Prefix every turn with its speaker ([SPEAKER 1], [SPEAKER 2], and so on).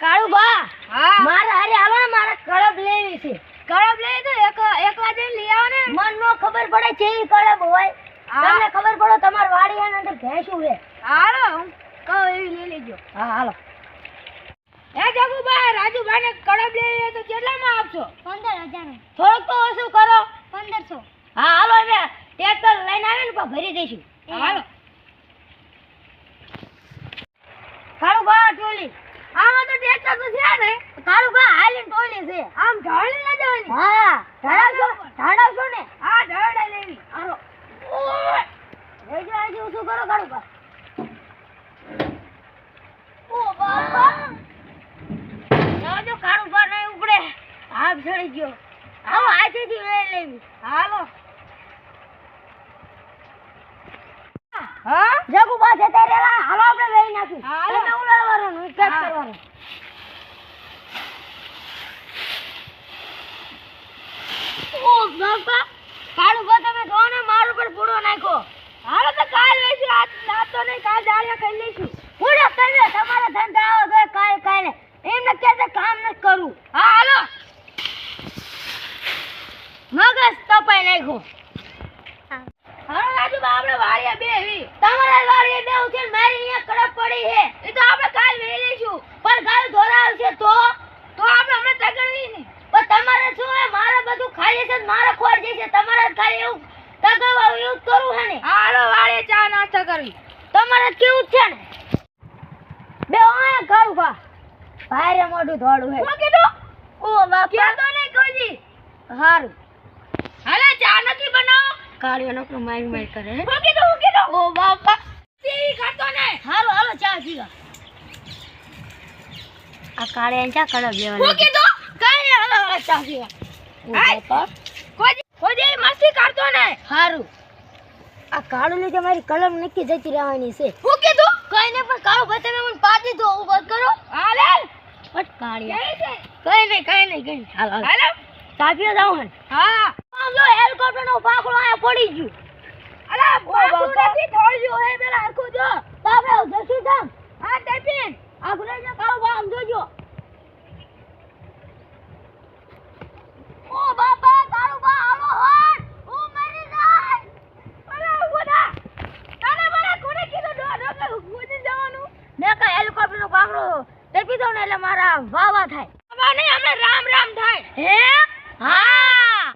[SPEAKER 1] કાળુબા
[SPEAKER 2] હા
[SPEAKER 1] મારા હારે હાલો ને, મારે કળબ લેવી છે.
[SPEAKER 2] કળબ લઈ તો એકલા જઈને લઈ આવો ને.
[SPEAKER 1] મન નો ખબર પડે કેવી કળબ હોય.
[SPEAKER 2] હા.
[SPEAKER 1] તમને ખબર પડો તમાર વાડી એના અંદર ભેંસું છે.
[SPEAKER 2] હાલો હું કહું એવી લઈ લેજો.
[SPEAKER 1] હા હાલો.
[SPEAKER 2] એ જગુભાઈ રાજુભાઈ ને કળબ લેવી હોય તો કેટલામાં આપશો?
[SPEAKER 1] 15,000. થોડુંક તો ઓછું કરો. 1500. હા હાલો, અમે ટ્રેક્ટર લઈને આવે ને ભરી દઈશું.
[SPEAKER 2] હાલો
[SPEAKER 1] કાળુબા ટોલી.
[SPEAKER 2] આમાં તો ટ્રેક્ટર તો છે ને.
[SPEAKER 1] કાળુબા હાલીને ટોલી છે.
[SPEAKER 2] આમ ઢાળી ના જવાની.
[SPEAKER 1] હા ઢાળાવશો ને.
[SPEAKER 2] હા ઢાળા લેવી.
[SPEAKER 1] હાલો. રેજો ઓછું કરો કાળુબા. ઓ બાપા. જો કાળુબા નહીં ઉપડે. હાથ ચડી ગયો. આવો આજેથી લઈ લેવી.
[SPEAKER 2] હાલો હા
[SPEAKER 1] જગુબા જતા રહેલા. હાલો આપણે લઈ નાખી.
[SPEAKER 2] હાલો.
[SPEAKER 1] તમે ઉલાળવાનું ચેક
[SPEAKER 2] હા.
[SPEAKER 1] કરવાનું. ઓ બાપા. કાળુબા તમે જો ને મારું પર પૂડો નાખ્યો.
[SPEAKER 2] હાલો તો કાલ લઈશું. આજ તો નહીં, કાલ દાળિયા ખાઈ લઈશું.
[SPEAKER 1] પૂડો તમે તમારા ધંધા આવો ગયો કાલે એમને કહેતા કામ ન કરું.
[SPEAKER 2] હા હાલો
[SPEAKER 1] મગજ તપાઈ નાખ્યો.
[SPEAKER 2] હાલો રાજુભાઈ આપણે વાળિયા બેહી.
[SPEAKER 1] તમારા વાળી બેવ છે ને મારી અહીંયા કડપ પડી છે.
[SPEAKER 2] એ તો આપણે કાલ લઈ લઈશું.
[SPEAKER 1] પણ ગાય ધોરાવશે તો
[SPEAKER 2] આપણે હમણાં તગડવી નહીં.
[SPEAKER 1] પણ તમારે શું હે, મારે બધું ખાઈ જશે ને મારે ખોટ જશે. તમારે ખાલી એવું તગડવા એવું જ કરવું હે ને.
[SPEAKER 2] હાલો વાળે ચા નાસ્તા કરવી.
[SPEAKER 1] તમારે કેવું છે ને બે અહીંયા કરું બા ભારે મોઢું ધોળું હે.
[SPEAKER 2] શું કીધું?
[SPEAKER 1] ઓ બાપા
[SPEAKER 2] કહેતો નહીં કોઈ.
[SPEAKER 1] હારું.
[SPEAKER 2] હાલે ચા નથી બનાવો.
[SPEAKER 1] કાળિયો નકરો મારી મારી કરે હે.
[SPEAKER 2] શું કીધું?
[SPEAKER 1] ઓ બાપા
[SPEAKER 2] ઈ ખાતો નહીં.
[SPEAKER 1] હાલો હાલો ચા પીવા. આ કાળિયા ચા કડબ
[SPEAKER 2] શું
[SPEAKER 1] લેવા.
[SPEAKER 2] કીધું?
[SPEAKER 1] કઈ નહીં, હાલો હાલો ચા પીવા. ઓ
[SPEAKER 2] હાય.
[SPEAKER 1] બાપા
[SPEAKER 2] કોઈ મસ્તી કરતો નહીં.
[SPEAKER 1] હારું. આ કાળું ને તમારી કલમ નક્કી જતી રહેવાની છે.
[SPEAKER 2] શું કીધું?
[SPEAKER 1] કઈ નહીં, પણ કાળું ભાઈ તમે મને પાડી દો. ઉભો કરો.
[SPEAKER 2] હાલે
[SPEAKER 1] બટ કાળિયા
[SPEAKER 2] કઈ છે?
[SPEAKER 1] કઈ નહીં હાલો હાલો
[SPEAKER 2] હાલો
[SPEAKER 1] ચા પીવા જાવ હન.
[SPEAKER 2] હા
[SPEAKER 1] આમ જો હેલિકોપ્ટર નો પાકડો આયા પડી ગયું.
[SPEAKER 2] અલા બાપુ
[SPEAKER 1] બાપા.
[SPEAKER 2] નથી થોડ્યું હે પેલા આખું જો.
[SPEAKER 1] તો આપણે જશું જામ.
[SPEAKER 2] હા ટેપિન.
[SPEAKER 1] આ ગુલાબના કાળું બા આમ જોજો. ઓ બાપા કાળું બા આવો હન. હું મરી જાય.
[SPEAKER 2] અલા ઉડા. તારે મને કોને કીધું ડોકે ઉડી જવાનું?
[SPEAKER 1] મેં કા હેલિકોપ્ટર નો પાકડો ટેપી દઉં ને એટલે મારા વાવા થાય.
[SPEAKER 2] અમાર નહીં, અમે રામ રામ થાય.
[SPEAKER 1] હે હા